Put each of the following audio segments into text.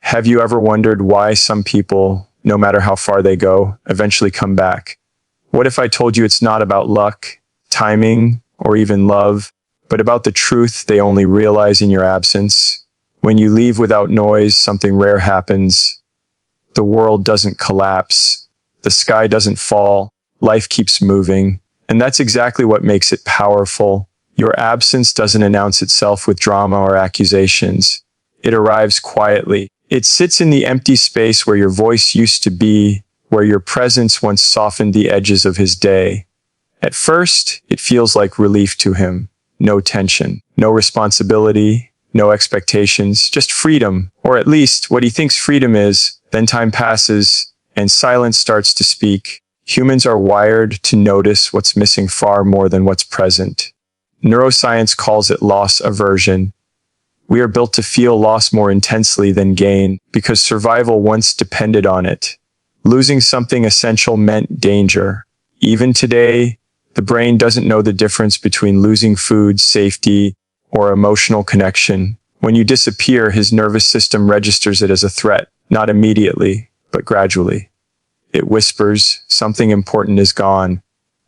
Have you ever wondered why some people, no matter how far they go, eventually come back? What if I told you it's not about luck, timing, or even love, but about the truth they only realize in your absence? When you leave without noise, something rare happens. The world doesn't collapse. The sky doesn't fall. Life keeps moving. And that's exactly what makes it powerful. Your absence doesn't announce itself with drama or accusations. It arrives quietly. It sits in the empty space where your voice used to be, where your presence once softened the edges of his day. At first, it feels like relief to him. No tension, no responsibility, no expectations, just freedom, or at least what he thinks freedom is. Then time passes, and silence starts to speak. Humans are wired to notice what's missing far more than what's present. Neuroscience calls it loss aversion. We are built to feel loss more intensely than gain because survival once depended on it. Losing something essential meant danger. Even today, the brain doesn't know the difference between losing food, safety, or emotional connection. When you disappear, his nervous system registers it as a threat, not immediately, but gradually. It whispers, something important is gone.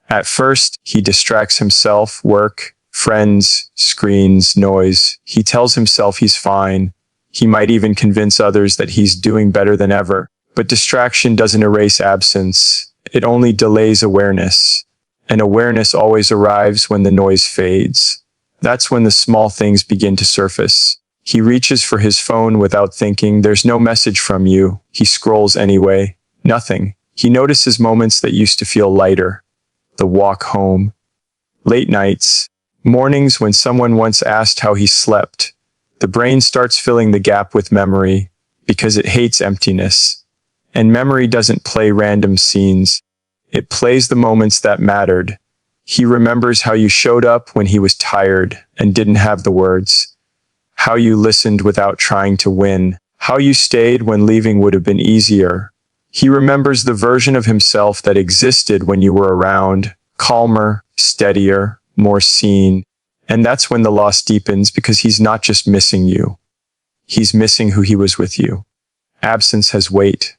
At first, he distracts himself, work, friends, screens, noise. He tells himself he's fine. He might even convince others that he's doing better than ever. But distraction doesn't erase absence. It only delays awareness. And awareness always arrives when the noise fades. That's when the small things begin to surface. He reaches for his phone without thinking. There's no message from you. He scrolls anyway. Nothing. He notices moments that used to feel lighter. The walk home. Late nights. Mornings when someone once asked how he slept. The brain starts filling the gap with memory because it hates emptiness. And memory doesn't play random scenes. It plays the moments that mattered. He remembers how you showed up when he was tired and didn't have the words. How you listened without trying to win. How you stayed when leaving would have been easier. He remembers the version of himself that existed when you were around, calmer, steadier, more seen. And that's when the loss deepens because he's not just missing you. He's missing who he was with you. Absence has weight.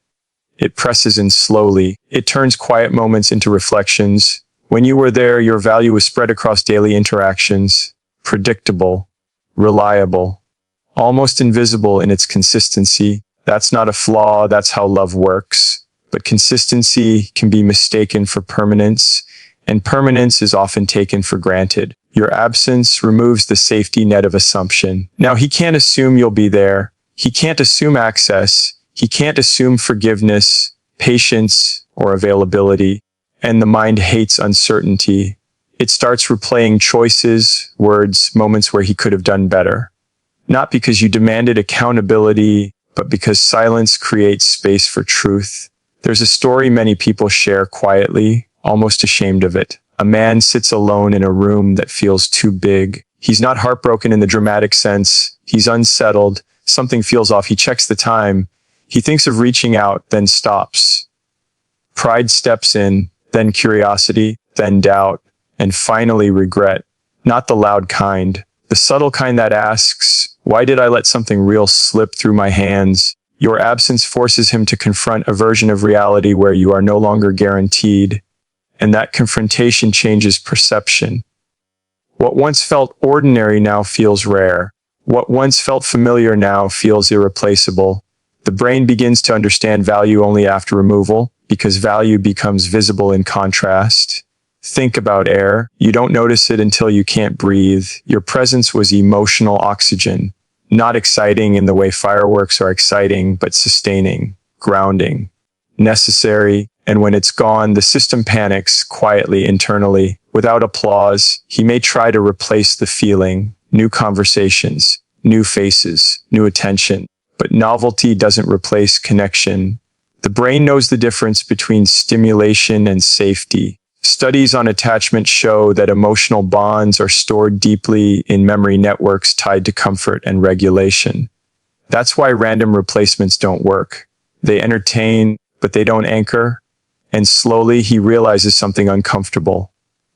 It presses in slowly. It turns quiet moments into reflections. When you were there, your value was spread across daily interactions. Predictable, reliable, almost invisible in its consistency. That's not a flaw, that's how love works. But consistency can be mistaken for permanence, and permanence is often taken for granted. Your absence removes the safety net of assumption. Now, he can't assume you'll be there. He can't assume access. He can't assume forgiveness, patience, or availability. And the mind hates uncertainty. It starts replaying choices, words, moments where he could have done better. Not because you demanded accountability, but because silence creates space for truth. There's a story many people share quietly, almost ashamed of it. A man sits alone in a room that feels too big. He's not heartbroken in the dramatic sense. He's unsettled. Something feels off. He checks the time. He thinks of reaching out, then stops. Pride steps in, then curiosity, then doubt, and finally regret. Not the loud kind, the subtle kind that asks, why did I let something real slip through my hands? Your absence forces him to confront a version of reality where you are no longer guaranteed, and that confrontation changes perception. What once felt ordinary now feels rare. What once felt familiar now feels irreplaceable. The brain begins to understand value only after removal, because value becomes visible in contrast. Think about air. You don't notice it until you can't breathe. Your presence was emotional oxygen, not exciting in the way fireworks are exciting, but sustaining, grounding, necessary. And when it's gone, the system panics quietly internally. Without applause, he may try to replace the feeling. New conversations, new faces, new attention. But novelty doesn't replace connection. The brain knows the difference between stimulation and safety. Studies on attachment show that emotional bonds are stored deeply in memory networks tied to comfort and regulation. That's why random replacements don't work. They entertain, but they don't anchor. And slowly he realizes something uncomfortable.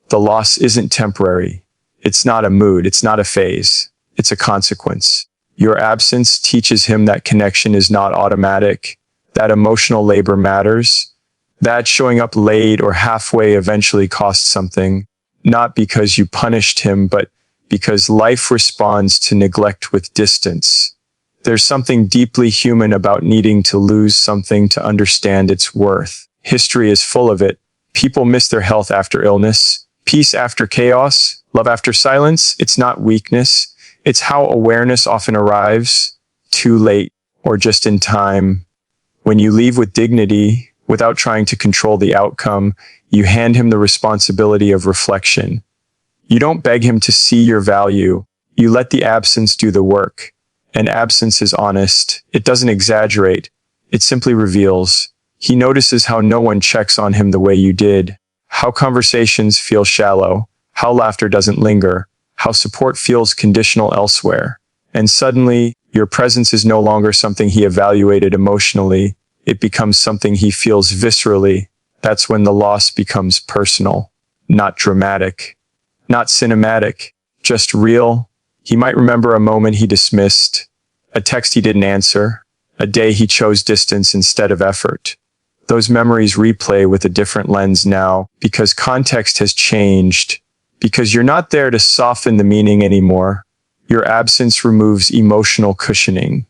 The loss isn't temporary. It's not a mood. It's not a phase. It's a consequence. Your absence teaches him that connection is not automatic, that emotional labor matters, that showing up late or halfway eventually costs something, not because you punished him, but because life responds to neglect with distance. There's something deeply human about needing to lose something to understand its worth. History is full of it. People miss their health after illness, peace after chaos, love after silence. It's not weakness. It's how awareness often arrives, too late or just in time. When you leave with dignity, without trying to control the outcome, you hand him the responsibility of reflection. You don't beg him to see your value. You let the absence do the work. And absence is honest. It doesn't exaggerate. It simply reveals. He notices how no one checks on him the way you did, how conversations feel shallow, how laughter doesn't linger, how support feels conditional elsewhere. And suddenly, your presence is no longer something he evaluated emotionally. It becomes something he feels viscerally. That's when the loss becomes personal, not dramatic, not cinematic, just real. He might remember a moment he dismissed, a text he didn't answer, a day he chose distance instead of effort. Those memories replay with a different lens now because context has changed, because you're not there to soften the meaning anymore. Your absence removes emotional cushioning.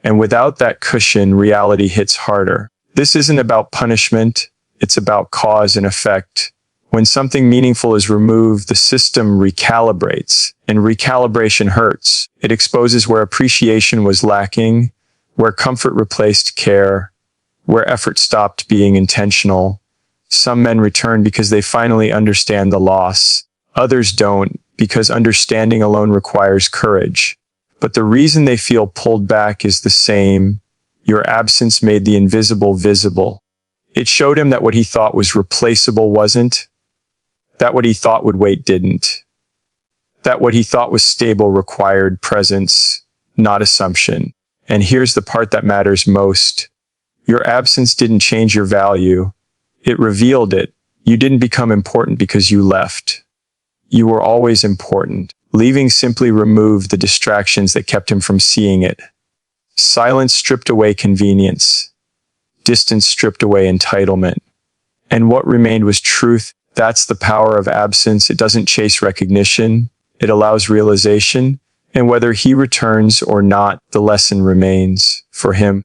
And without that cushion, reality hits harder. This isn't about punishment. It's about cause and effect. When something meaningful is removed, the system recalibrates, and recalibration hurts. It exposes where appreciation was lacking, where comfort replaced care, where effort stopped being intentional. Some men return because they finally understand the loss. Others don't, because understanding alone requires courage. But the reason they feel pulled back is the same. Your absence made the invisible visible. It showed him that what he thought was replaceable wasn't, that what he thought would wait didn't, that what he thought was stable required presence, not assumption. And here's the part that matters most. Your absence didn't change your value. It revealed it. You didn't become important because you left. You were always important. Leaving simply removed the distractions that kept him from seeing it. Silence stripped away convenience. Distance stripped away entitlement. And what remained was truth. That's the power of absence. It doesn't chase recognition. It allows realization. And whether he returns or not, the lesson remains for him.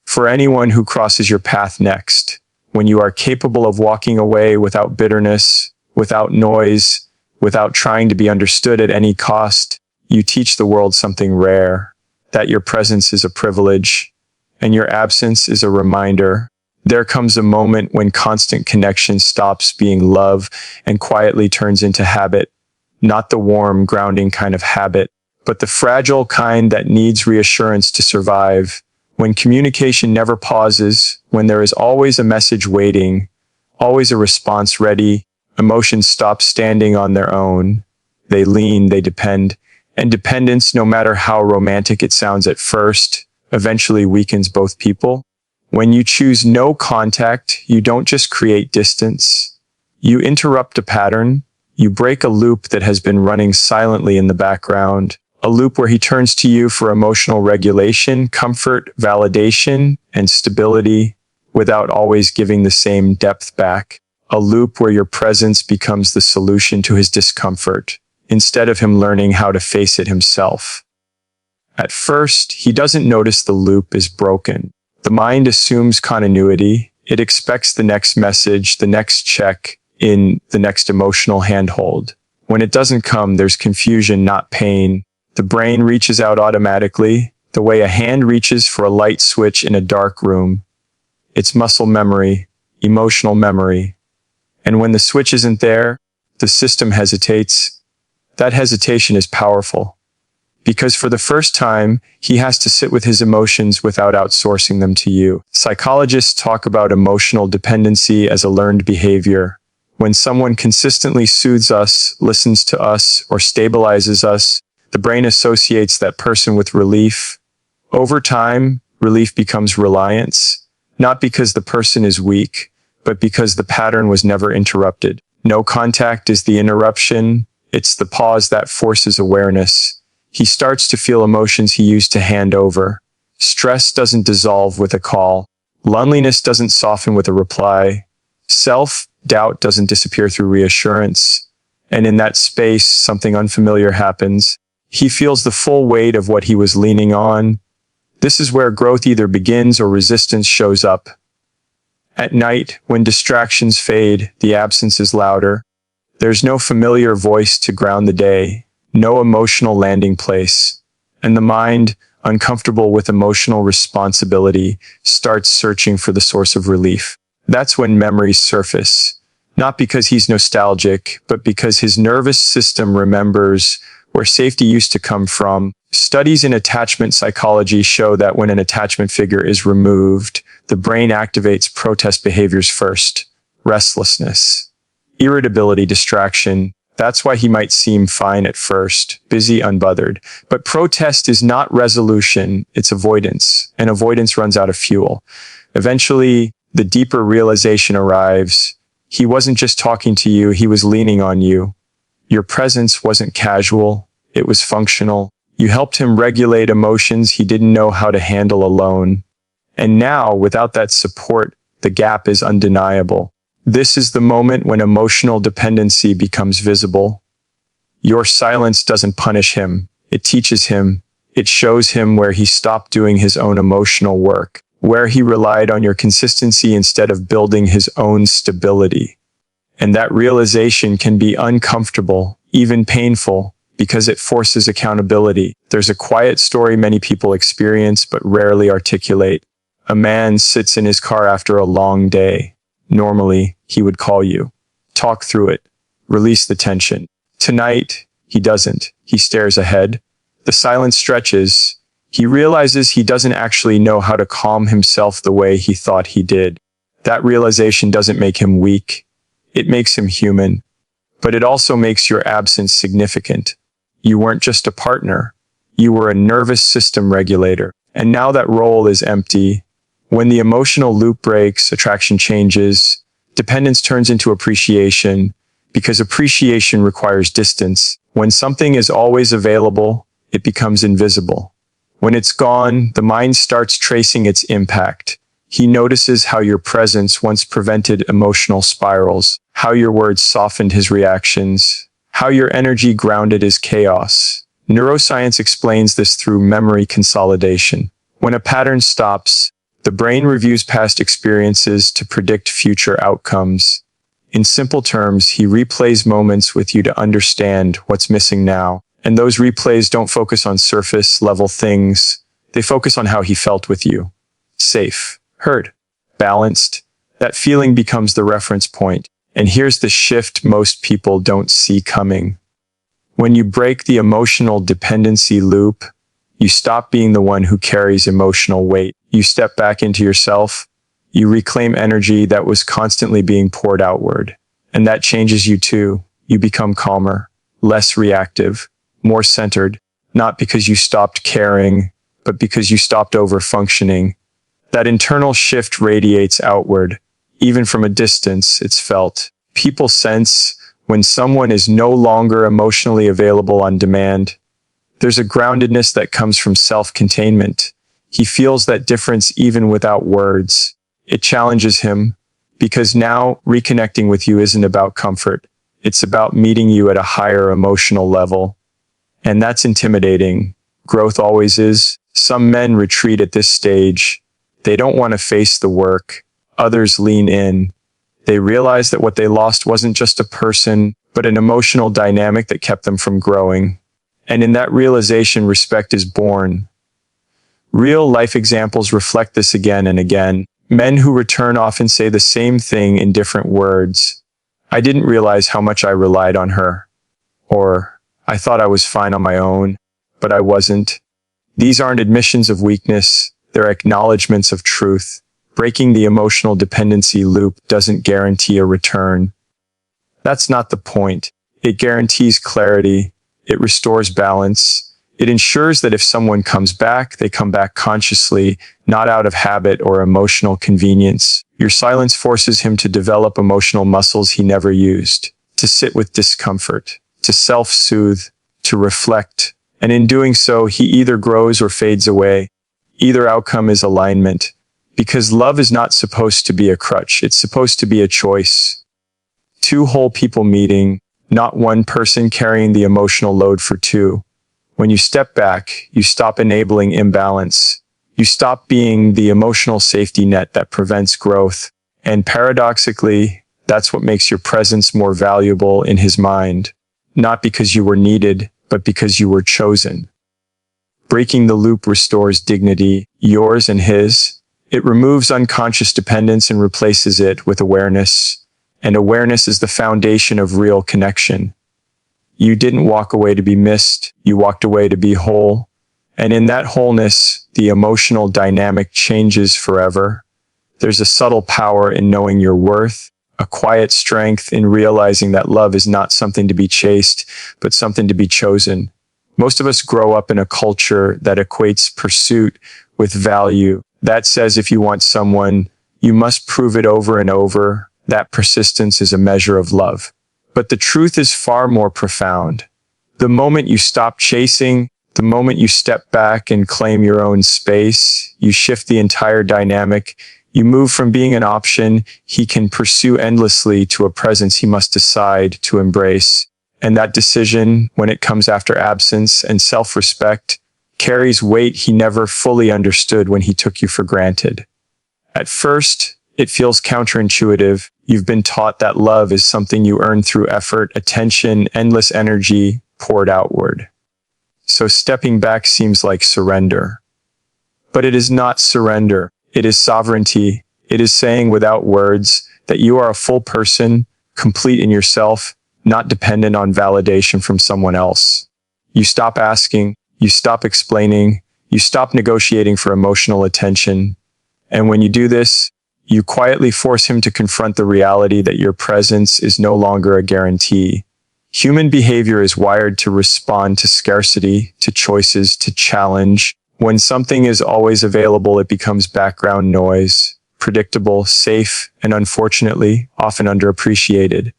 For anyone who crosses your path next, when you are capable of walking away without bitterness, without noise, without trying to be understood at any cost, you teach the world something rare, that your presence is a privilege, and your absence is a reminder. There comes a moment when constant connection stops being love and quietly turns into habit, not the warm, grounding kind of habit, but the fragile kind that needs reassurance to survive. When communication never pauses, when there is always a message waiting, always a response ready, emotions stop standing on their own. They lean, they depend. And dependence, no matter how romantic it sounds at first, eventually weakens both people. When you choose no contact, you don't just create distance. You interrupt a pattern. You break a loop that has been running silently in the background. A loop where he turns to you for emotional regulation, comfort, validation, and stability without always giving the same depth back. A loop where your presence becomes the solution to his discomfort, instead of him learning how to face it himself. At first, he doesn't notice the loop is broken. The mind assumes continuity. It expects the next message, the next check in, the next emotional handhold. When it doesn't come, there's confusion, not pain. The brain reaches out automatically, the way a hand reaches for a light switch in a dark room. It's muscle memory, emotional memory. And when the switch isn't there, the system hesitates. That hesitation is powerful. Because for the first time, he has to sit with his emotions without outsourcing them to you. Psychologists talk about emotional dependency as a learned behavior. When someone consistently soothes us, listens to us, or stabilizes us, the brain associates that person with relief. Over time, relief becomes reliance, not because the person is weak, but because the pattern was never interrupted. No contact is the interruption. It's the pause that forces awareness. He starts to feel emotions he used to hand over. Stress doesn't dissolve with a call. Loneliness doesn't soften with a reply. Self-doubt doesn't disappear through reassurance. And in that space, something unfamiliar happens. He feels the full weight of what he was leaning on. This is where growth either begins or resistance shows up. At night, when distractions fade, the absence is louder. There's no familiar voice to ground the day, no emotional landing place. And the mind, uncomfortable with emotional responsibility, starts searching for the source of relief. That's when memories surface. Not because he's nostalgic, but because his nervous system remembers where safety used to come from. Studies in attachment psychology show that when an attachment figure is removed, the brain activates protest behaviors first. Restlessness, irritability, distraction. That's why he might seem fine at first, busy, unbothered. But protest is not resolution, it's avoidance. And avoidance runs out of fuel. Eventually, the deeper realization arrives. He wasn't just talking to you, he was leaning on you. Your presence wasn't casual, it was functional. You helped him regulate emotions he didn't know how to handle alone. And now, without that support, the gap is undeniable. This is the moment when emotional dependency becomes visible. Your silence doesn't punish him, it teaches him. It shows him where he stopped doing his own emotional work, where he relied on your consistency instead of building his own stability. And that realization can be uncomfortable, even painful, because it forces accountability. There's a quiet story many people experience but rarely articulate. A man sits in his car after a long day. Normally, he would call you, talk through it, release the tension. Tonight, he doesn't. He stares ahead. The silence stretches. He realizes he doesn't actually know how to calm himself the way he thought he did. That realization doesn't make him weak. It makes him human. But it also makes your absence significant. You weren't just a partner. You were a nervous system regulator. And now that role is empty. When the emotional loop breaks, attraction changes, dependence turns into appreciation, because appreciation requires distance. When something is always available, it becomes invisible. When it's gone, the mind starts tracing its impact. He notices how your presence once prevented emotional spirals, how your words softened his reactions, how your energy grounded his chaos. Neuroscience explains this through memory consolidation. When a pattern stops, the brain reviews past experiences to predict future outcomes. In simple terms, he replays moments with you to understand what's missing now. And those replays don't focus on surface-level things. They focus on how he felt with you. Safe, heard, balanced. That feeling becomes the reference point. And here's the shift most people don't see coming. When you break the emotional dependency loop, you stop being the one who carries emotional weight. You step back into yourself. You reclaim energy that was constantly being poured outward. And that changes you too. You become calmer, less reactive, more centered, not because you stopped caring, but because you stopped over-functioning. That internal shift radiates outward. Even from a distance, it's felt. People sense when someone is no longer emotionally available on demand. There's a groundedness that comes from self-containment. He feels that difference even without words. It challenges him, because now reconnecting with you isn't about comfort. It's about meeting you at a higher emotional level. And that's intimidating. Growth always is. Some men retreat at this stage. They don't want to face the work. Others lean in. They realize that what they lost wasn't just a person, but an emotional dynamic that kept them from growing. And in that realization, respect is born. Real life examples reflect this again and again. Men who return often say the same thing in different words. I didn't realize how much I relied on her. Or, I thought I was fine on my own, but I wasn't. These aren't admissions of weakness, they're acknowledgments of truth. Breaking the emotional dependency loop doesn't guarantee a return. That's not the point. It guarantees clarity. It restores balance. It ensures that if someone comes back, they come back consciously, not out of habit or emotional convenience. Your silence forces him to develop emotional muscles he never used, to sit with discomfort, to self-soothe, to reflect. And in doing so, he either grows or fades away. Either outcome is alignment. Because love is not supposed to be a crutch. It's supposed to be a choice. Two whole people meeting, not one person carrying the emotional load for two. When you step back, you stop enabling imbalance. You stop being the emotional safety net that prevents growth. And paradoxically, that's what makes your presence more valuable in his mind. Not because you were needed, but because you were chosen. Breaking the loop restores dignity, yours and his. It removes unconscious dependence and replaces it with awareness. And awareness is the foundation of real connection. You didn't walk away to be missed. You walked away to be whole. And in that wholeness, the emotional dynamic changes forever. There's a subtle power in knowing your worth, a quiet strength in realizing that love is not something to be chased, but something to be chosen. Most of us grow up in a culture that equates pursuit with value. That says if you want someone, you must prove it over and over. That persistence is a measure of love. But the truth is far more profound. The moment you stop chasing, the moment you step back and claim your own space, you shift the entire dynamic. You move from being an option he can pursue endlessly to a presence he must decide to embrace. And that decision, when it comes after absence and self-respect, carries weight he never fully understood when he took you for granted. At first, it feels counterintuitive. You've been taught that love is something you earn through effort, attention, endless energy poured outward. So stepping back seems like surrender. But it is not surrender. It is sovereignty. It is saying without words that you are a full person, complete in yourself, not dependent on validation from someone else. You stop asking, you stop explaining, you stop negotiating for emotional attention. And when you do this, you quietly force him to confront the reality that your presence is no longer a guarantee. Human behavior is wired to respond to scarcity, to choices, to challenge. When something is always available, it becomes background noise, predictable, safe, and unfortunately, often underappreciated.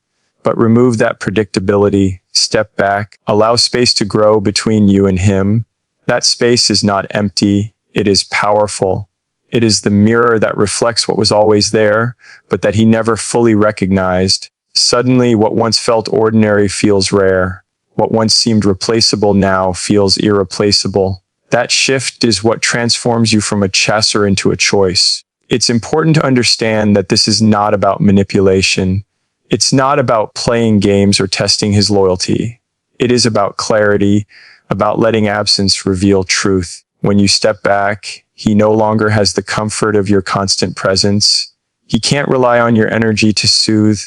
But remove that predictability, step back, allow space to grow between you and him. That space is not empty, it is powerful. It is the mirror that reflects what was always there, but that he never fully recognized. Suddenly, what once felt ordinary feels rare. What once seemed replaceable now feels irreplaceable. That shift is what transforms you from a chaser into a choice. It's important to understand that this is not about manipulation. It's not about playing games or testing his loyalty. It is about clarity, about letting absence reveal truth. When you step back, he no longer has the comfort of your constant presence. He can't rely on your energy to soothe,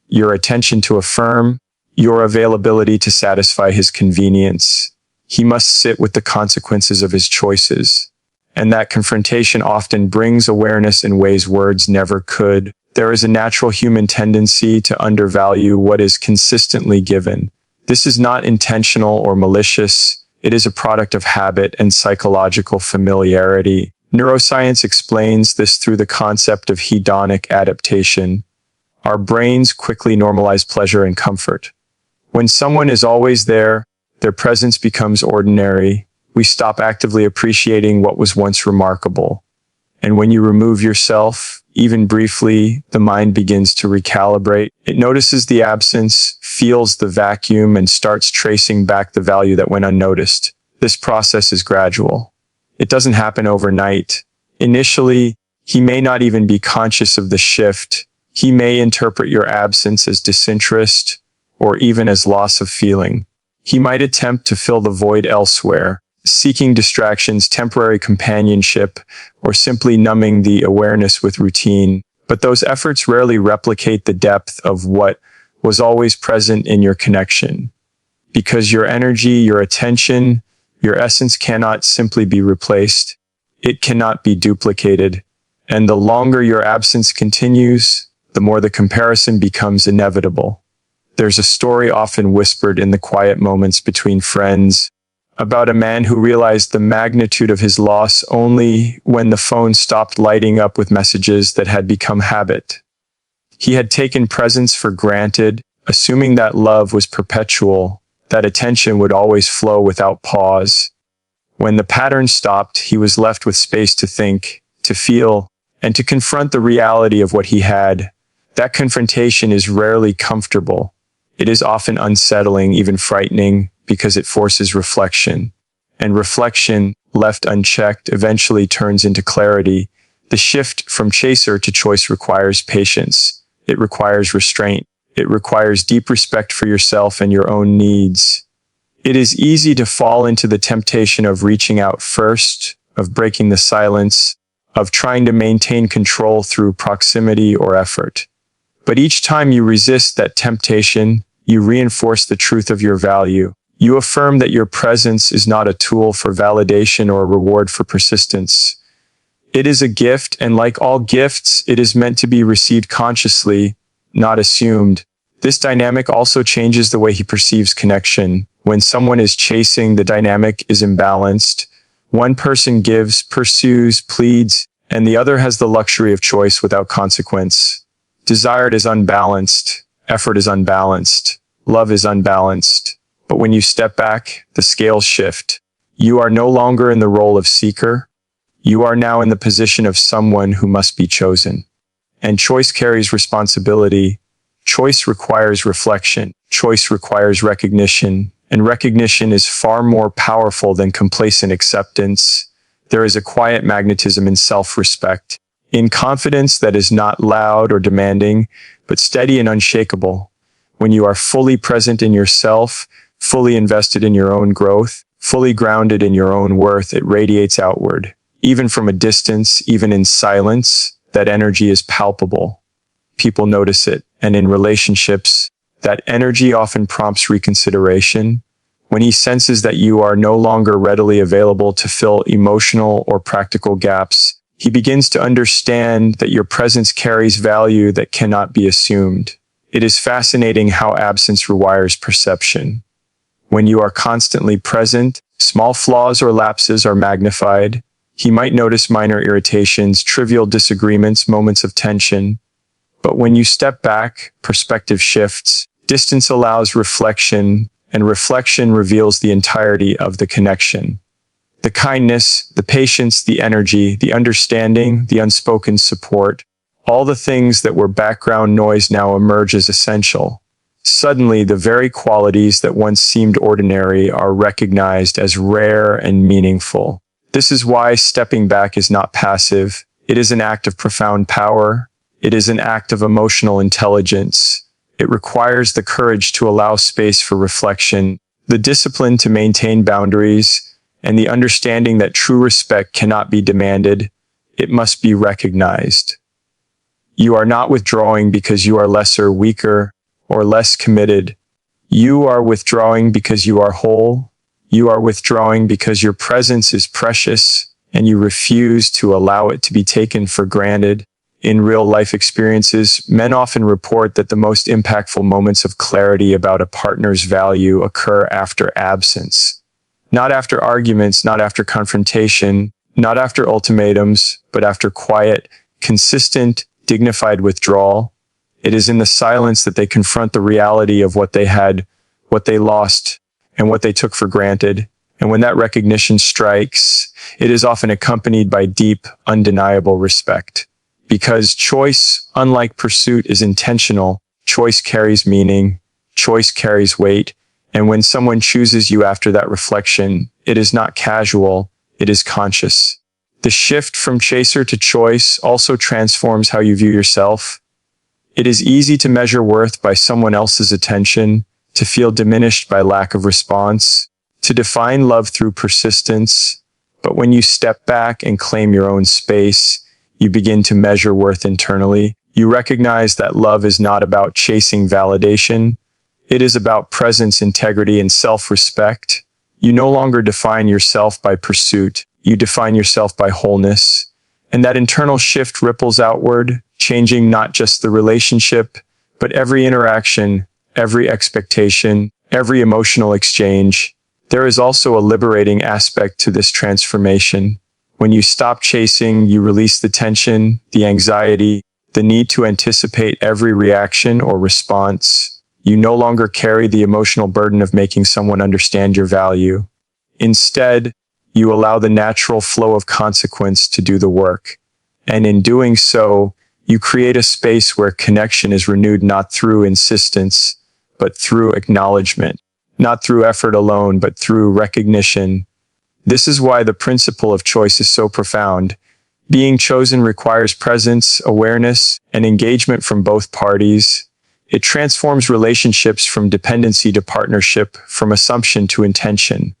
your attention to affirm, your availability to satisfy his convenience. He must sit with the consequences of his choices. And that confrontation often brings awareness in ways words never could. There is a natural human tendency to undervalue what is consistently given. This is not intentional or malicious. It is a product of habit and psychological familiarity. Neuroscience explains this through the concept of hedonic adaptation. Our brains quickly normalize pleasure and comfort. When someone is always there, their presence becomes ordinary. We stop actively appreciating what was once remarkable. And when you remove yourself, even briefly, the mind begins to recalibrate. It notices the absence, feels the vacuum, and starts tracing back the value that went unnoticed. This process is gradual. It doesn't happen overnight. Initially, he may not even be conscious of the shift. He may interpret your absence as disinterest or even as loss of feeling. He might attempt to fill the void elsewhere, seeking distractions, temporary companionship, or simply numbing the awareness with routine. But those efforts rarely replicate the depth of what was always present in your connection. Because your energy, your attention, your essence cannot simply be replaced. It cannot be duplicated. And the longer your absence continues, the more the comparison becomes inevitable. There's a story often whispered in the quiet moments between friends about a man who realized the magnitude of his loss only when the phone stopped lighting up with messages that had become habit. He had taken presence for granted, assuming that love was perpetual, That attention would always flow without pause. When the pattern stopped, he was left with space to think, to feel, and to confront the reality of what he had. That confrontation is rarely comfortable. It is often unsettling, even frightening, because it forces reflection. And reflection, left unchecked, eventually turns into clarity. The shift from chaser to choice requires patience. It requires restraint. It requires deep respect for yourself and your own needs. It is easy to fall into the temptation of reaching out first, of breaking the silence, of trying to maintain control through proximity or effort. But each time you resist that temptation, you reinforce the truth of your value. You affirm that your presence is not a tool for validation or a reward for persistence. It is a gift, and like all gifts, it is meant to be received consciously, not assumed. This dynamic also changes the way he perceives connection. When someone is chasing, the dynamic is imbalanced. One person gives, pursues, pleads, and the other has the luxury of choice without consequence. Desired is unbalanced. Effort is unbalanced. Love is unbalanced. But when you step back, the scales shift. You are no longer in the role of seeker. You are now in the position of someone who must be chosen. And choice carries responsibility. Choice requires reflection. Choice requires recognition. And recognition is far more powerful than complacent acceptance. There is a quiet magnetism in self-respect, in confidence that is not loud or demanding, but steady and unshakable. When you are fully present in yourself, fully invested in your own growth, fully grounded in your own worth, it radiates outward. Even from a distance, even in silence, that energy is palpable. People notice it, and in relationships, that energy often prompts reconsideration. When he senses that you are no longer readily available to fill emotional or practical gaps, he begins to understand that your presence carries value that cannot be assumed. It is fascinating how absence rewires perception. When you are constantly present, small flaws or lapses are magnified. He might notice minor irritations, trivial disagreements, moments of tension. But when you step back, perspective shifts, distance allows reflection, and reflection reveals the entirety of the connection. The kindness, the patience, the energy, the understanding, the unspoken support, all the things that were background noise now emerge as essential. Suddenly, the very qualities that once seemed ordinary are recognized as rare and meaningful. This is why stepping back is not passive. It is an act of profound power. It is an act of emotional intelligence. It requires the courage to allow space for reflection, the discipline to maintain boundaries, and the understanding that true respect cannot be demanded. It must be recognized. You are not withdrawing because you are lesser, weaker, or less committed. You are withdrawing because you are whole. You are withdrawing because your presence is precious, and you refuse to allow it to be taken for granted. In real-life experiences, men often report that the most impactful moments of clarity about a partner's value occur after absence. Not after arguments, not after confrontation, not after ultimatums, but after quiet, consistent, dignified withdrawal. It is in the silence that they confront the reality of what they had, what they lost, and what they took for granted. And when that recognition strikes, it is often accompanied by deep, undeniable respect. Because choice, unlike pursuit, is intentional, choice carries meaning, choice carries weight, and when someone chooses you after that reflection, it is not casual, it is conscious. The shift from chaser to choice also transforms how you view yourself. It is easy to measure worth by someone else's attention, to feel diminished by lack of response, to define love through persistence. But when you step back and claim your own space, you begin to measure worth internally. You recognize that love is not about chasing validation. It is about presence, integrity, and self-respect. You no longer define yourself by pursuit. You define yourself by wholeness. And that internal shift ripples outward, changing not just the relationship, but every interaction, every expectation, every emotional exchange. There is also a liberating aspect to this transformation. When you stop chasing, you release the tension, the anxiety, the need to anticipate every reaction or response. You no longer carry the emotional burden of making someone understand your value. Instead, you allow the natural flow of consequence to do the work. And in doing so, you create a space where connection is renewed not through insistence, but through acknowledgement. Not through effort alone, but through recognition. This is why the principle of choice is so profound. Being chosen requires presence, awareness, and engagement from both parties. It transforms relationships from dependency to partnership, from assumption to intention.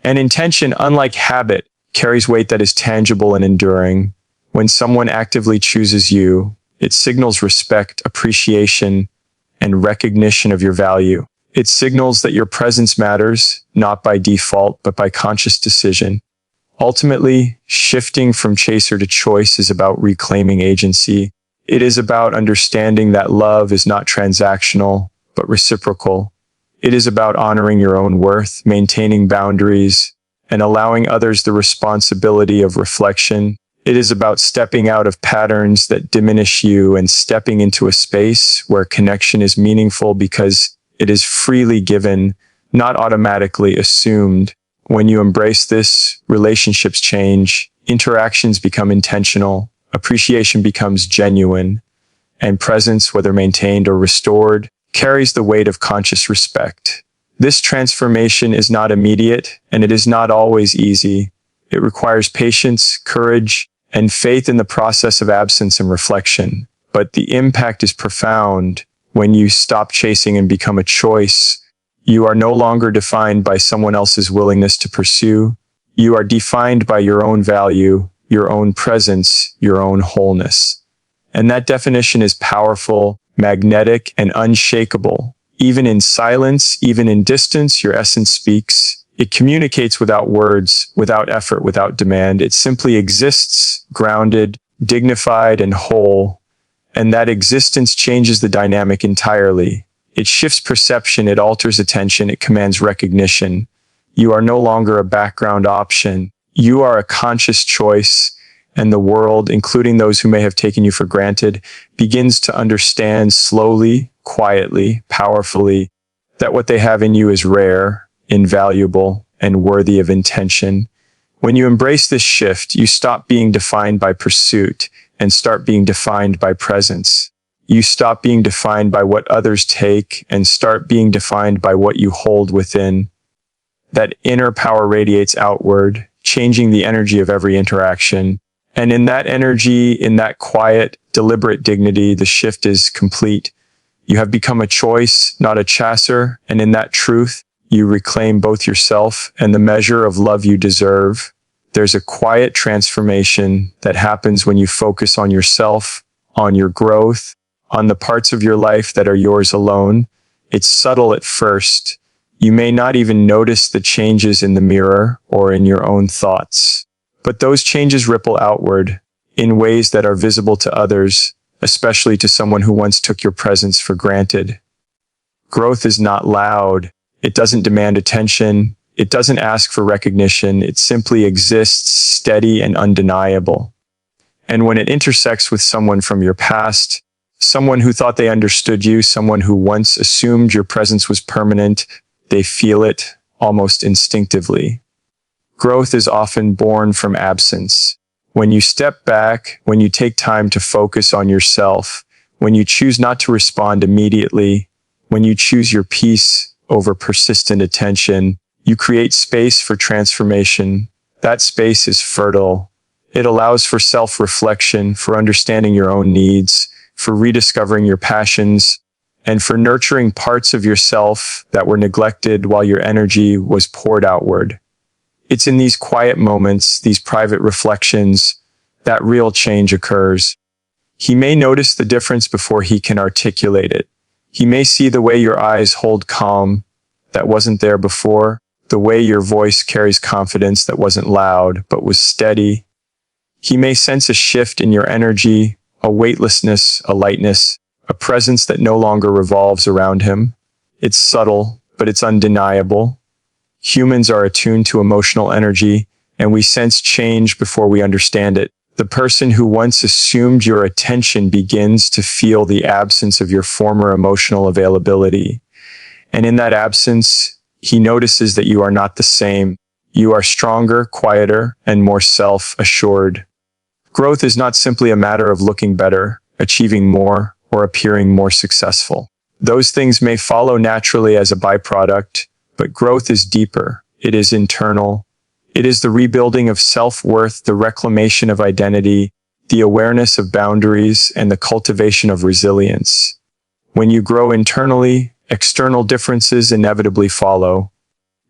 And intention, unlike habit, carries weight that is tangible and enduring. When someone actively chooses you, it signals respect, appreciation, and recognition of your value. It signals that your presence matters, not by default, but by conscious decision. Ultimately, shifting from chaser to choice is about reclaiming agency. It is about understanding that love is not transactional, but reciprocal. It is about honoring your own worth, maintaining boundaries, and allowing others the responsibility of reflection. It is about stepping out of patterns that diminish you and stepping into a space where connection is meaningful because it is freely given, not automatically assumed. When you embrace this, relationships change, interactions become intentional, appreciation becomes genuine, and presence, whether maintained or restored, carries the weight of conscious respect. This transformation is not immediate, and it is not always easy. It requires patience, courage, and faith in the process of absence and reflection. But the impact is profound. When you stop chasing and become a choice, you are no longer defined by someone else's willingness to pursue. You are defined by your own value, your own presence, your own wholeness. And that definition is powerful, magnetic, and unshakable. Even in silence, even in distance, your essence speaks. It communicates without words, without effort, without demand. It simply exists, grounded, dignified, and whole. And that existence changes the dynamic entirely. It shifts perception, it alters attention, it commands recognition. You are no longer a background option. You are a conscious choice, and the world, including those who may have taken you for granted, begins to understand slowly, quietly, powerfully, that what they have in you is rare, invaluable, and worthy of intention. When you embrace this shift, you stop being defined by pursuit and start being defined by presence. You stop being defined by what others take and start being defined by what you hold within. That inner power radiates outward, changing the energy of every interaction. And in that energy, in that quiet, deliberate dignity, the shift is complete. You have become a choice, not a chaser, and in that truth, you reclaim both yourself and the measure of love you deserve. There's a quiet transformation that happens when you focus on yourself, on your growth, on the parts of your life that are yours alone. It's subtle at first. You may not even notice the changes in the mirror or in your own thoughts. But those changes ripple outward in ways that are visible to others, especially to someone who once took your presence for granted. Growth is not loud. It doesn't demand attention. It doesn't ask for recognition. It simply exists, steady and undeniable. And when it intersects with someone from your past, someone who thought they understood you, someone who once assumed your presence was permanent, they feel it almost instinctively. Growth is often born from absence. When you step back, when you take time to focus on yourself, when you choose not to respond immediately, when you choose your peace over persistent attention, you create space for transformation. That space is fertile. It allows for self-reflection, for understanding your own needs, for rediscovering your passions, and for nurturing parts of yourself that were neglected while your energy was poured outward. It's in these quiet moments, these private reflections, that real change occurs. He may notice the difference before he can articulate it. He may see the way your eyes hold calm that wasn't there before, the way your voice carries confidence that wasn't loud but was steady. He may sense a shift in your energy, a weightlessness, a lightness, a presence that no longer revolves around him. It's subtle, but it's undeniable. Humans are attuned to emotional energy, and we sense change before we understand it. The person who once assumed your attention begins to feel the absence of your former emotional availability. And in that absence, he notices that you are not the same. You are stronger, quieter, and more self-assured. Growth is not simply a matter of looking better, achieving more, or appearing more successful. Those things may follow naturally as a byproduct, but growth is deeper. It is internal. It is the rebuilding of self-worth, the reclamation of identity, the awareness of boundaries, and the cultivation of resilience. When you grow internally, external differences inevitably follow.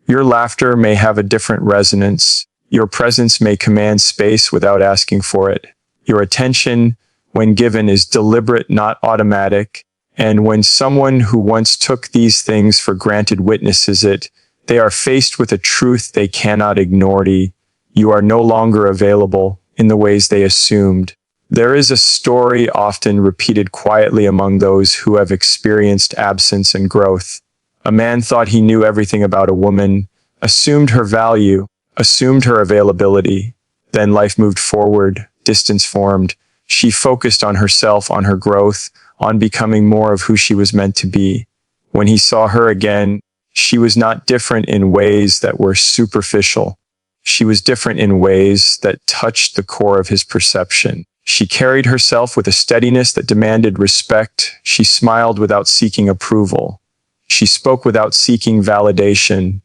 Your laughter may have a different resonance. Your presence may command space without asking for it. Your attention, when given, is deliberate, not automatic. And when someone who once took these things for granted witnesses it, they are faced with a truth they cannot ignore. You are no longer available in the ways they assumed. There is a story often repeated quietly among those who have experienced absence and growth. A man thought he knew everything about a woman, assumed her value, assumed her availability. Then life moved forward, distance formed. She focused on herself, on her growth, on becoming more of who she was meant to be. When he saw her again, she was not different in ways that were superficial. She was different in ways that touched the core of his perception. She carried herself with a steadiness that demanded respect. She smiled without seeking approval. She spoke without seeking validation.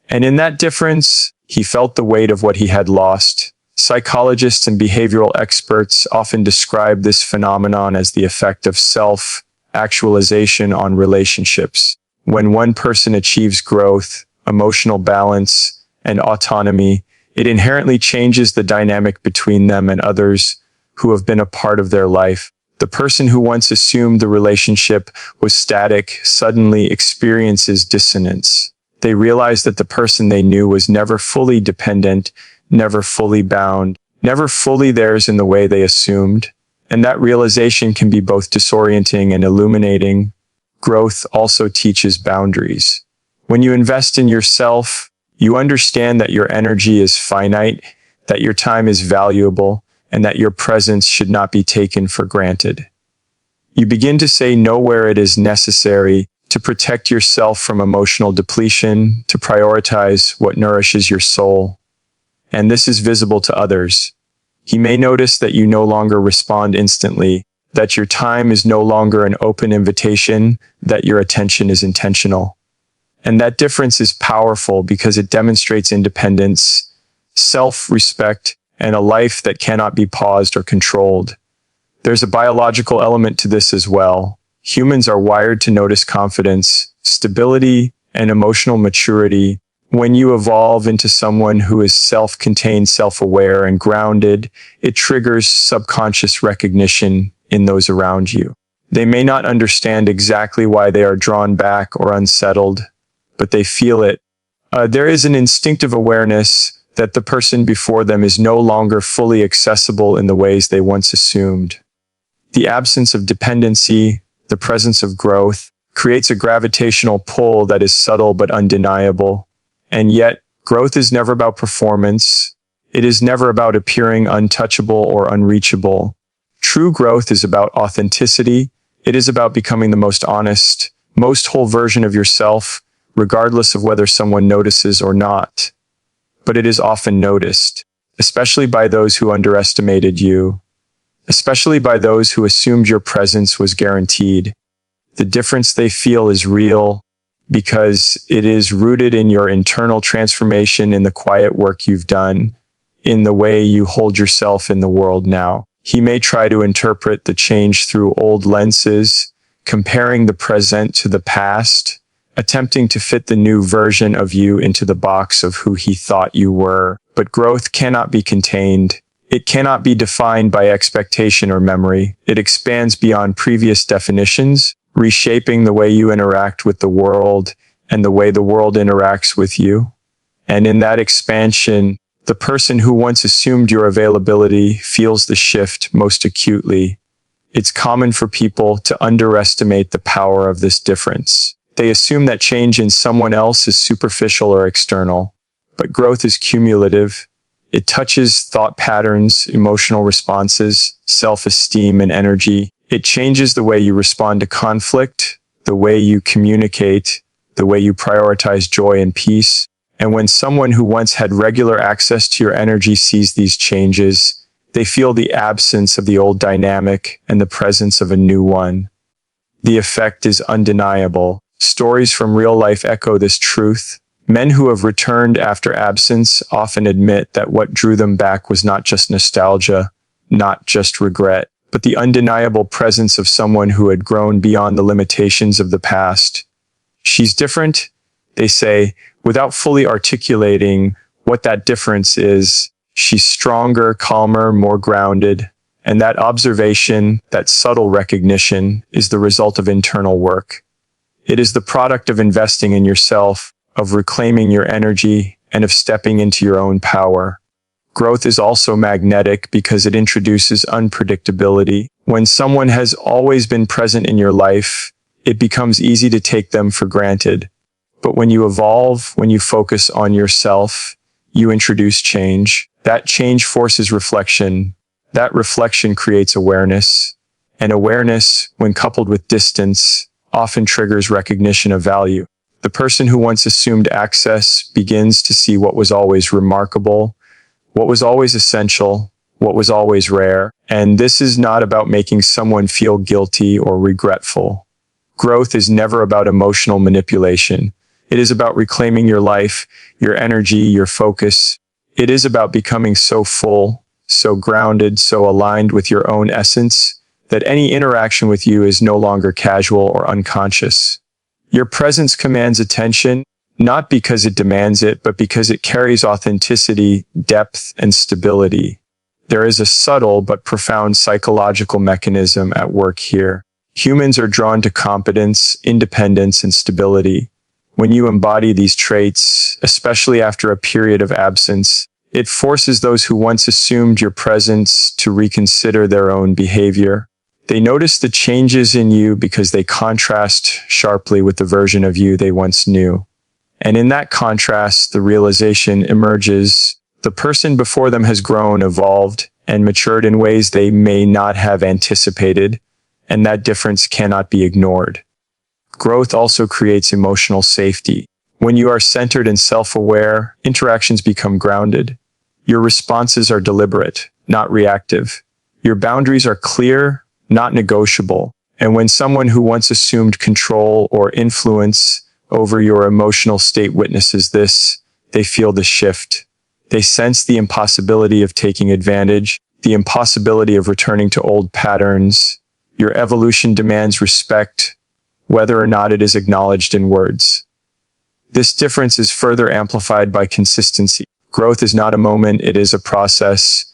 And in that difference, he felt the weight of what he had lost. Psychologists and behavioral experts often describe this phenomenon as the effect of self-actualization on relationships. When one person achieves growth, emotional balance, and autonomy, it inherently changes the dynamic between them and others who have been a part of their life. The person who once assumed the relationship was static suddenly experiences dissonance. They realize that the person they knew was never fully dependent, never fully bound, never fully theirs in the way they assumed. And that realization can be both disorienting and illuminating. Growth also teaches boundaries. When you invest in yourself, you understand that your energy is finite, that your time is valuable, and that your presence should not be taken for granted. You begin to say no where it is necessary, to protect yourself from emotional depletion, to prioritize what nourishes your soul. And this is visible to others. He may notice that you no longer respond instantly, that your time is no longer an open invitation, that your attention is intentional. And that difference is powerful because it demonstrates independence, self-respect, and a life that cannot be paused or controlled. There's a biological element to this as well. Humans are wired to notice confidence, stability, and emotional maturity. When you evolve into someone who is self-contained, self-aware, and grounded, it triggers subconscious recognition in those around you. They may not understand exactly why they are drawn back or unsettled, but they feel it. There is an instinctive awareness that the person before them is no longer fully accessible in the ways they once assumed. The absence of dependency, the presence of growth, creates a gravitational pull that is subtle but undeniable. And yet, growth is never about performance. It is never about appearing untouchable or unreachable. True growth is about authenticity. It is about becoming the most honest, most whole version of yourself, regardless of whether someone notices or not. But it is often noticed, especially by those who underestimated you, especially by those who assumed your presence was guaranteed. The difference they feel is real because it is rooted in your internal transformation, in the quiet work you've done, in the way you hold yourself in the world now. He may try to interpret the change through old lenses, comparing the present to the past, attempting to fit the new version of you into the box of who he thought you were. But growth cannot be contained. It cannot be defined by expectation or memory. It expands beyond previous definitions, reshaping the way you interact with the world and the way the world interacts with you. And in that expansion, the person who once assumed your availability feels the shift most acutely. It's common for people to underestimate the power of this difference. They assume that change in someone else is superficial or external, but growth is cumulative. It touches thought patterns, emotional responses, self-esteem, and energy. It changes the way you respond to conflict, the way you communicate, the way you prioritize joy and peace. And when someone who once had regular access to your energy sees these changes, they feel the absence of the old dynamic and the presence of a new one. The effect is undeniable. Stories from real life echo this truth. Men who have returned after absence often admit that what drew them back was not just nostalgia, not just regret, but the undeniable presence of someone who had grown beyond the limitations of the past. She's different, they say, without fully articulating what that difference is. She's stronger, calmer, more grounded. And that observation, that subtle recognition, is the result of internal work. It is the product of investing in yourself, of reclaiming your energy, and of stepping into your own power. Growth is also magnetic because it introduces unpredictability. When someone has always been present in your life, it becomes easy to take them for granted. But when you evolve, when you focus on yourself, you introduce change. That change forces reflection. That reflection creates awareness. And awareness, when coupled with distance, often triggers recognition of value. The person who once assumed access begins to see what was always remarkable, what was always essential, what was always rare. And this is not about making someone feel guilty or regretful. Growth is never about emotional manipulation. It is about reclaiming your life, your energy, your focus. It is about becoming so full, so grounded, so aligned with your own essence, that any interaction with you is no longer casual or unconscious. Your presence commands attention, not because it demands it, but because it carries authenticity, depth, and stability. There is a subtle but profound psychological mechanism at work here. Humans are drawn to competence, independence, and stability. When you embody these traits, especially after a period of absence, it forces those who once assumed your presence to reconsider their own behavior. They notice the changes in you because they contrast sharply with the version of you they once knew. And in that contrast, the realization emerges. The person before them has grown, evolved, and matured in ways they may not have anticipated, and that difference cannot be ignored. Growth also creates emotional safety. When you are centered and self-aware, interactions become grounded. Your responses are deliberate, not reactive. Your boundaries are clear, not negotiable. And when someone who once assumed control or influence over your emotional state witnesses this, they feel the shift. They sense the impossibility of taking advantage, the impossibility of returning to old patterns. Your evolution demands respect, whether or not it is acknowledged in words. This difference is further amplified by consistency. Growth is not a moment, it is a process.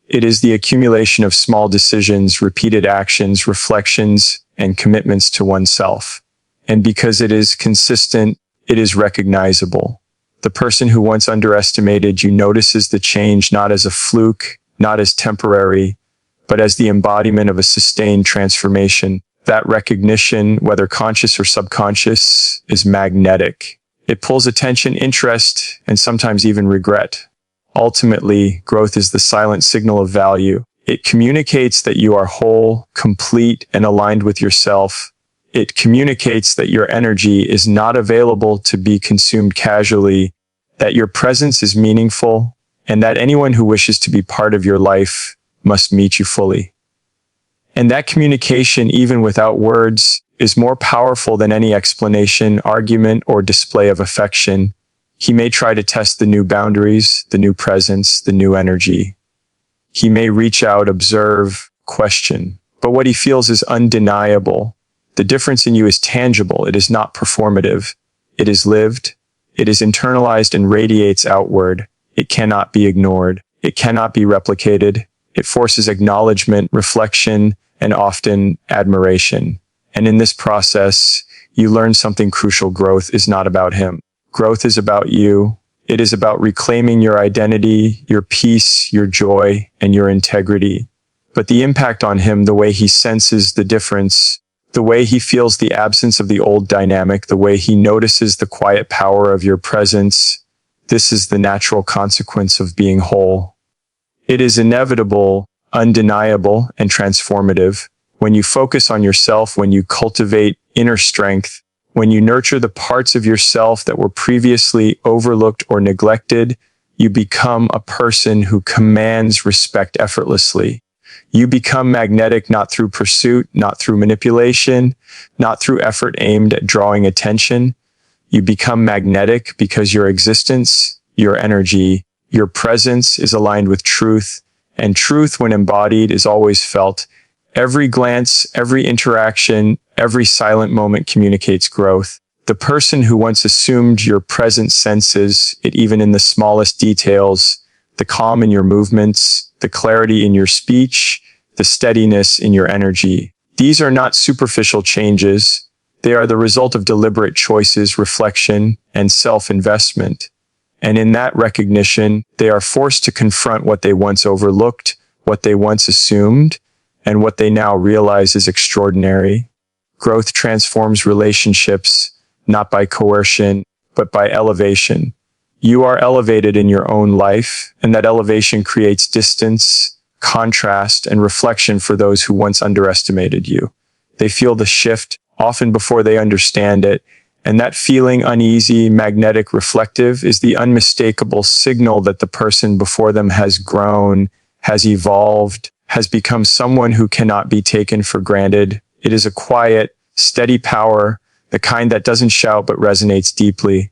It is the accumulation of small decisions, repeated actions, reflections, and commitments to oneself. And because it is consistent, it is recognizable. The person who once underestimated you notices the change not as a fluke, not as temporary, but as the embodiment of a sustained transformation. That recognition, whether conscious or subconscious, is magnetic. It pulls attention, interest, and sometimes even regret. Ultimately, growth is the silent signal of value. It communicates that you are whole, complete, and aligned with yourself. It communicates that your energy is not available to be consumed casually, that your presence is meaningful, and that anyone who wishes to be part of your life must meet you fully. And that communication, even without words, is more powerful than any explanation, argument, or display of affection. He may try to test the new boundaries, the new presence, the new energy. He may reach out, observe, question, but what he feels is undeniable. The difference in you is tangible. It is not performative. It is lived. It is internalized and radiates outward. It cannot be ignored. It cannot be replicated. It forces acknowledgement, reflection, and often admiration. And in this process, you learn something crucial. Growth is not about him. Growth is about you. It is about reclaiming your identity, your peace, your joy, and your integrity. But the impact on him, the way he senses the difference, the way he feels the absence of the old dynamic, the way he notices the quiet power of your presence, this is the natural consequence of being whole. It is inevitable, undeniable, and transformative. When you focus on yourself, when you cultivate inner strength, when you nurture the parts of yourself that were previously overlooked or neglected, you become a person who commands respect effortlessly. You become magnetic not through pursuit, not through manipulation, not through effort aimed at drawing attention. You become magnetic because your existence, your energy, your presence is aligned with truth, and truth, when embodied, is always felt. Every glance, every interaction, every silent moment communicates growth. The person who once assumed your present senses it even in the smallest details, the calm in your movements, the clarity in your speech, the steadiness in your energy. These are not superficial changes. They are the result of deliberate choices, reflection, and self-investment. And in that recognition, they are forced to confront what they once overlooked, what they once assumed, and what they now realize is extraordinary. Growth transforms relationships, not by coercion, but by elevation. You are elevated in your own life, and that elevation creates distance, contrast, and reflection for those who once underestimated you. They feel the shift, often before they understand it, and that feeling, uneasy, magnetic, reflective, is the unmistakable signal that the person before them has grown, has evolved, has become someone who cannot be taken for granted. It is a quiet, steady power, the kind that doesn't shout but resonates deeply.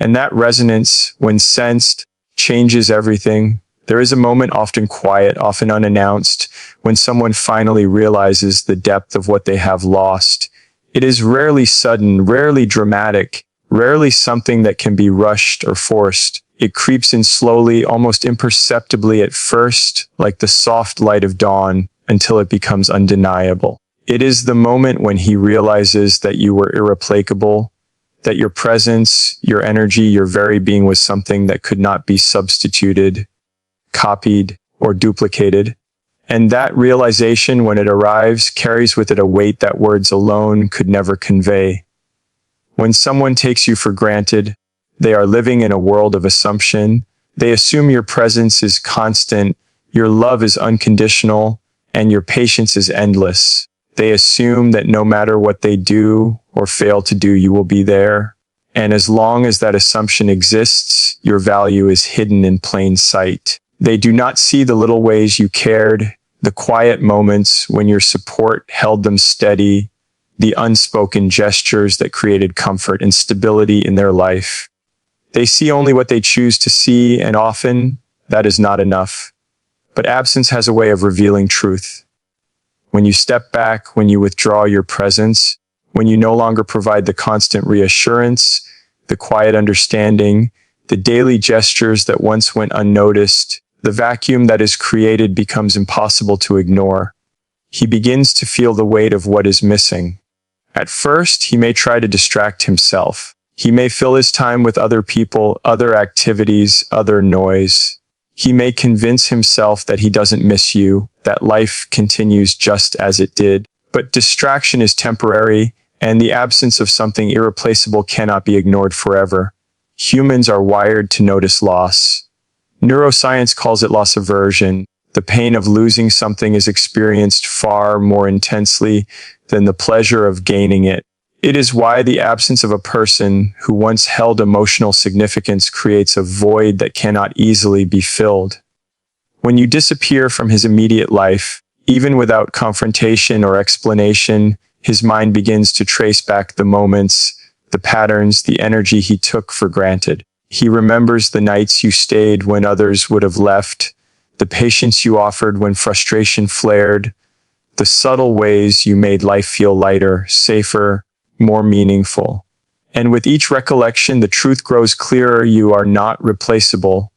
And that resonance, when sensed, changes everything. There is a moment, often quiet, often unannounced, when someone finally realizes the depth of what they have lost. It is rarely sudden, rarely dramatic, rarely something that can be rushed or forced. It creeps in slowly, almost imperceptibly at first, like the soft light of dawn, until it becomes undeniable. It is the moment when he realizes that you were irreplaceable, that your presence, your energy, your very being was something that could not be substituted, copied, or duplicated. And that realization, when it arrives, carries with it a weight that words alone could never convey. When someone takes you for granted, they are living in a world of assumption. They assume your presence is constant, your love is unconditional, and your patience is endless. They assume that no matter what they do or fail to do, you will be there. And as long as that assumption exists, your value is hidden in plain sight. They do not see the little ways you cared, the quiet moments when your support held them steady, the unspoken gestures that created comfort and stability in their life. They see only what they choose to see, and often that is not enough. But absence has a way of revealing truth. When you step back, when you withdraw your presence, when you no longer provide the constant reassurance, the quiet understanding, the daily gestures that once went unnoticed, the vacuum that is created becomes impossible to ignore. He begins to feel the weight of what is missing. At first, he may try to distract himself. He may fill his time with other people, other activities, other noise. He may convince himself that he doesn't miss you, that life continues just as it did. But distraction is temporary, and the absence of something irreplaceable cannot be ignored forever. Humans are wired to notice loss. Neuroscience calls it loss aversion. The pain of losing something is experienced far more intensely than the pleasure of gaining it. It is why the absence of a person who once held emotional significance creates a void that cannot easily be filled. When you disappear from his immediate life, even without confrontation or explanation, his mind begins to trace back the moments, the patterns, the energy he took for granted. He remembers the nights you stayed when others would have left, the patience you offered when frustration flared, the subtle ways you made life feel lighter, safer, more meaningful. And with each recollection, the truth grows clearer: you are not replaceable.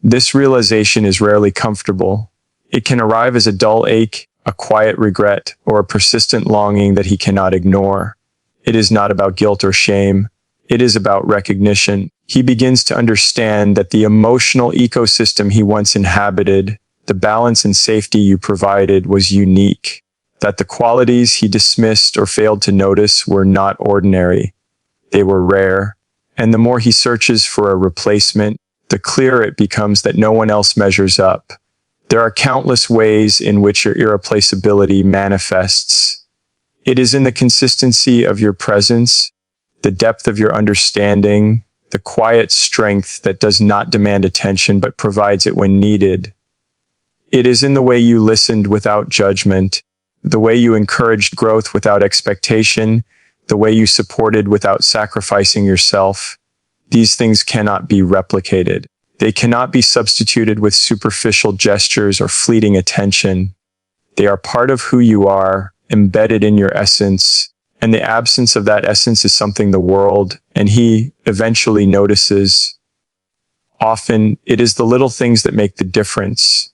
This realization is rarely comfortable. It can arrive as a dull ache, a quiet regret, or a persistent longing that he cannot ignore. It is not about guilt or shame. It is about recognition. He begins to understand that the emotional ecosystem he once inhabited, the balance and safety you provided, was unique. That the qualities he dismissed or failed to notice were not ordinary. They were rare. And the more he searches for a replacement, the clearer it becomes that no one else measures up. There are countless ways in which your irreplaceability manifests. It is in the consistency of your presence, the depth of your understanding, the quiet strength that does not demand attention but provides it when needed. It is in the way you listened without judgment, the way you encouraged growth without expectation, the way you supported without sacrificing yourself. These things cannot be replicated. They cannot be substituted with superficial gestures or fleeting attention. They are part of who you are, embedded in your essence, and the absence of that essence is something the world, and he, eventually notices. Often, it is the little things that make the difference.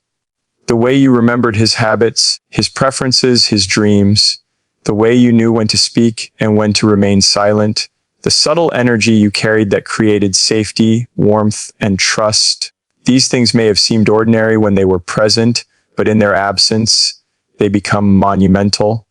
The way you remembered his habits, his preferences, his dreams, the way you knew when to speak and when to remain silent, the subtle energy you carried that created safety, warmth, and trust. These things may have seemed ordinary when they were present, but in their absence, they become monumental.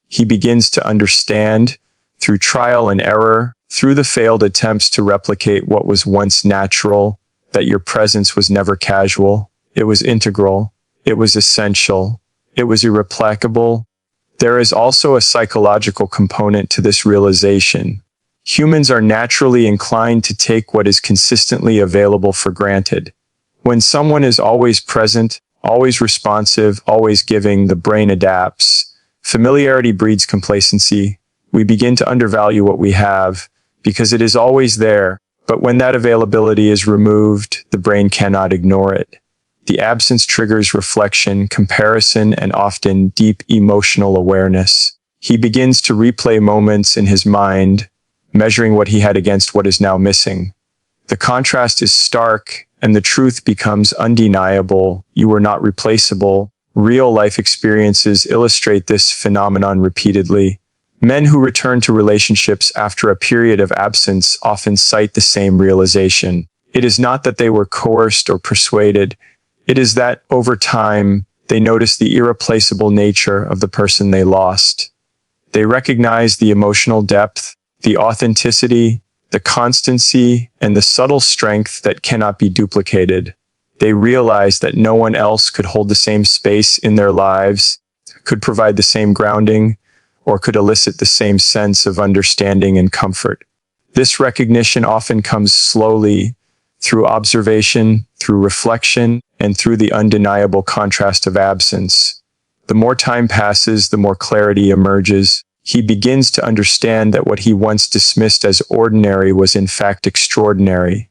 He begins to understand, through trial and error, through the failed attempts to replicate what was once natural, that your presence was never casual. It was integral. It was essential. It was irreplaceable. There is also a psychological component to this realization. Humans are naturally inclined to take what is consistently available for granted. When someone is always present, always responsive, always giving, the brain adapts. Familiarity breeds complacency. We begin to undervalue what we have because it is always there, but when that availability is removed, the brain cannot ignore it. The absence triggers reflection, comparison, and often deep emotional awareness. He begins to replay moments in his mind, measuring what he had against what is now missing. The contrast is stark, and the truth becomes undeniable. You were not replaceable. Real life experiences illustrate this phenomenon repeatedly. Men who return to relationships after a period of absence often cite the same realization. It is not that they were coerced or persuaded. It is that, over time, they notice the irreplaceable nature of the person they lost. They recognize the emotional depth, the authenticity, the constancy, and the subtle strength that cannot be duplicated. They realize that no one else could hold the same space in their lives, could provide the same grounding, or could elicit the same sense of understanding and comfort. This recognition often comes slowly, through observation, through reflection, and through the undeniable contrast of absence. The more time passes, the more clarity emerges. He begins to understand that what he once dismissed as ordinary was in fact extraordinary,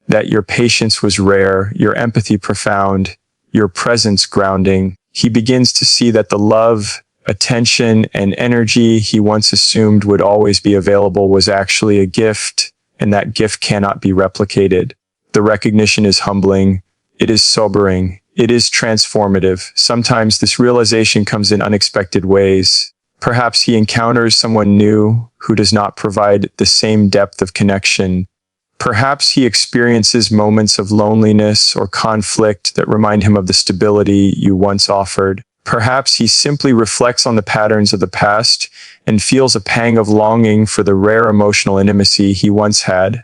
that your patience was rare, your empathy profound, your presence grounding. He begins to see that the love, attention, and energy he once assumed would always be available was actually a gift, and that gift cannot be replicated. The recognition is humbling, it is sobering, it is transformative. Sometimes this realization comes in unexpected ways. Perhaps he encounters someone new who does not provide the same depth of connection. Perhaps he experiences moments of loneliness or conflict that remind him of the stability you once offered. Perhaps he simply reflects on the patterns of the past and feels a pang of longing for the rare emotional intimacy he once had.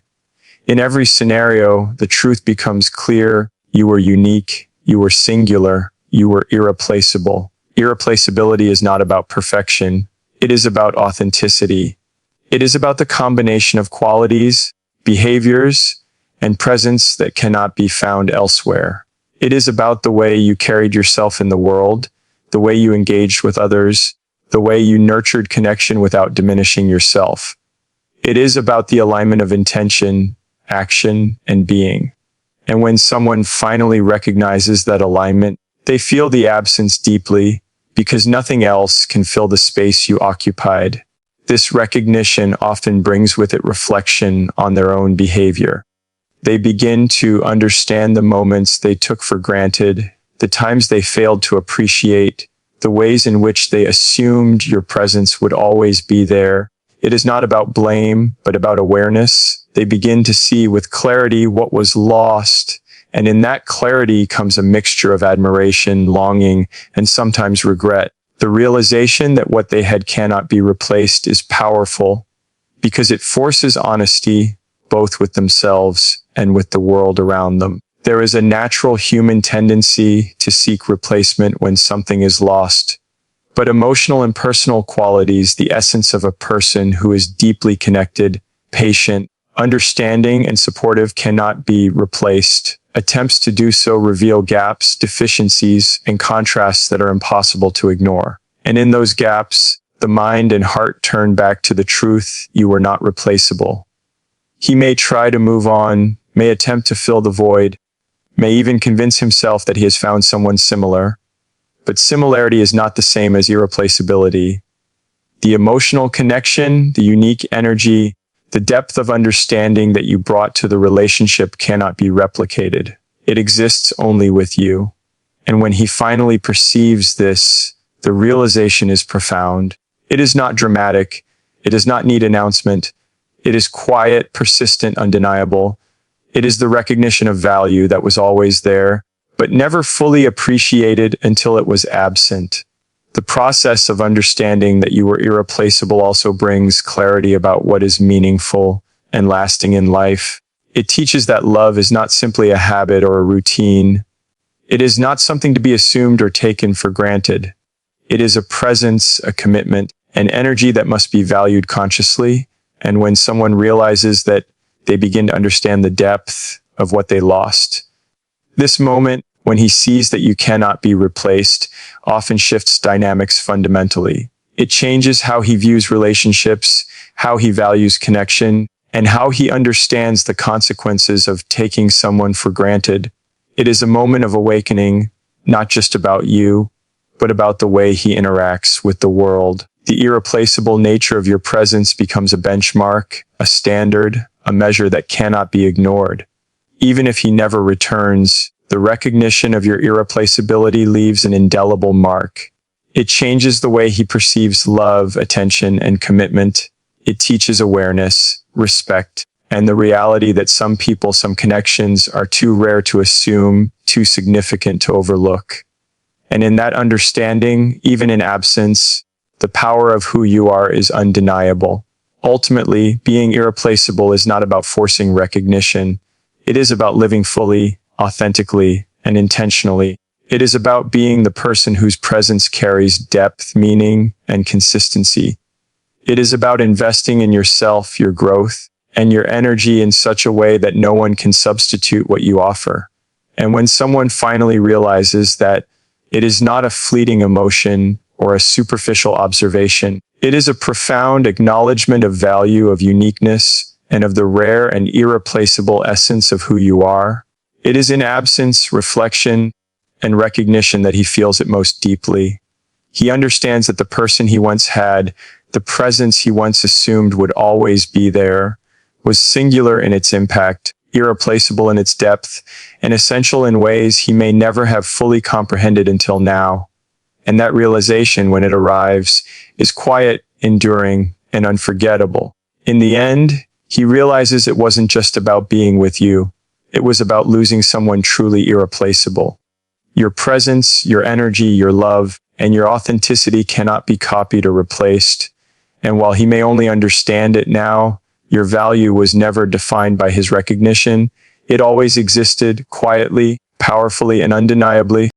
In every scenario, the truth becomes clear. You were unique, you were singular, you were irreplaceable. Irreplaceability is not about perfection. It is about authenticity. It is about the combination of qualities, behaviors, and presence that cannot be found elsewhere. It is about the way you carried yourself in the world, the way you engaged with others, the way you nurtured connection without diminishing yourself. It is about the alignment of intention, action, and being. And when someone finally recognizes that alignment, they feel the absence deeply because nothing else can fill the space you occupied. This recognition often brings with it reflection on their own behavior. They begin to understand the moments they took for granted, the times they failed to appreciate, the ways in which they assumed your presence would always be there. It is not about blame, but about awareness. They begin to see with clarity what was lost, and in that clarity comes a mixture of admiration, longing, and sometimes regret. The realization that what they had cannot be replaced is powerful because it forces honesty, both with themselves and with the world around them. There is a natural human tendency to seek replacement when something is lost. But emotional and personal qualities, the essence of a person who is deeply connected, patient, understanding, and supportive, cannot be replaced. Attempts to do so reveal gaps, deficiencies, and contrasts that are impossible to ignore. And in those gaps, the mind and heart turn back to the truth: you are not replaceable. He may try to move on, may attempt to fill the void, may even convince himself that he has found someone similar. But similarity is not the same as irreplaceability. The emotional connection, the unique energy, the depth of understanding that you brought to the relationship cannot be replicated. It exists only with you. And when he finally perceives this, the realization is profound. It is not dramatic. It does not need announcement. It is quiet, persistent, undeniable. It is the recognition of value that was always there, but never fully appreciated until it was absent. The process of understanding that you were irreplaceable also brings clarity about what is meaningful and lasting in life. It teaches that love is not simply a habit or a routine. It is not something to be assumed or taken for granted. It is a presence, a commitment, an energy that must be valued consciously. And when someone realizes that, they begin to understand the depth of what they lost. This moment, when he sees that you cannot be replaced, often shifts dynamics fundamentally. It changes how he views relationships, how he values connection, and how he understands the consequences of taking someone for granted. It is a moment of awakening, not just about you, but about the way he interacts with the world. The irreplaceable nature of your presence becomes a benchmark, a standard, a measure that cannot be ignored. Even if he never returns, the recognition of your irreplaceability leaves an indelible mark. It changes the way he perceives love, attention, and commitment. It teaches awareness, respect, and the reality that some people, some connections are too rare to assume, too significant to overlook. And in that understanding, even in absence, the power of who you are is undeniable. Ultimately, being irreplaceable is not about forcing recognition. It is about living fully, authentically, and intentionally. It is about being the person whose presence carries depth, meaning, and consistency. It is about investing in yourself, your growth, and your energy in such a way that no one can substitute what you offer. And when someone finally realizes that it is not a fleeting emotion or a superficial observation, it is a profound acknowledgement of value, of uniqueness, and of the rare and irreplaceable essence of who you are. It is in absence, reflection, and recognition that he feels it most deeply. He understands that the person he once had, the presence he once assumed would always be there, was singular in its impact, irreplaceable in its depth, and essential in ways he may never have fully comprehended until now. And that realization, when it arrives, is quiet, enduring, and unforgettable. In the end, he realizes it wasn't just about being with you. It was about losing someone truly irreplaceable. Your presence, your energy, your love, and your authenticity cannot be copied or replaced. And while he may only understand it now, your value was never defined by his recognition. It always existed quietly, powerfully, and undeniably.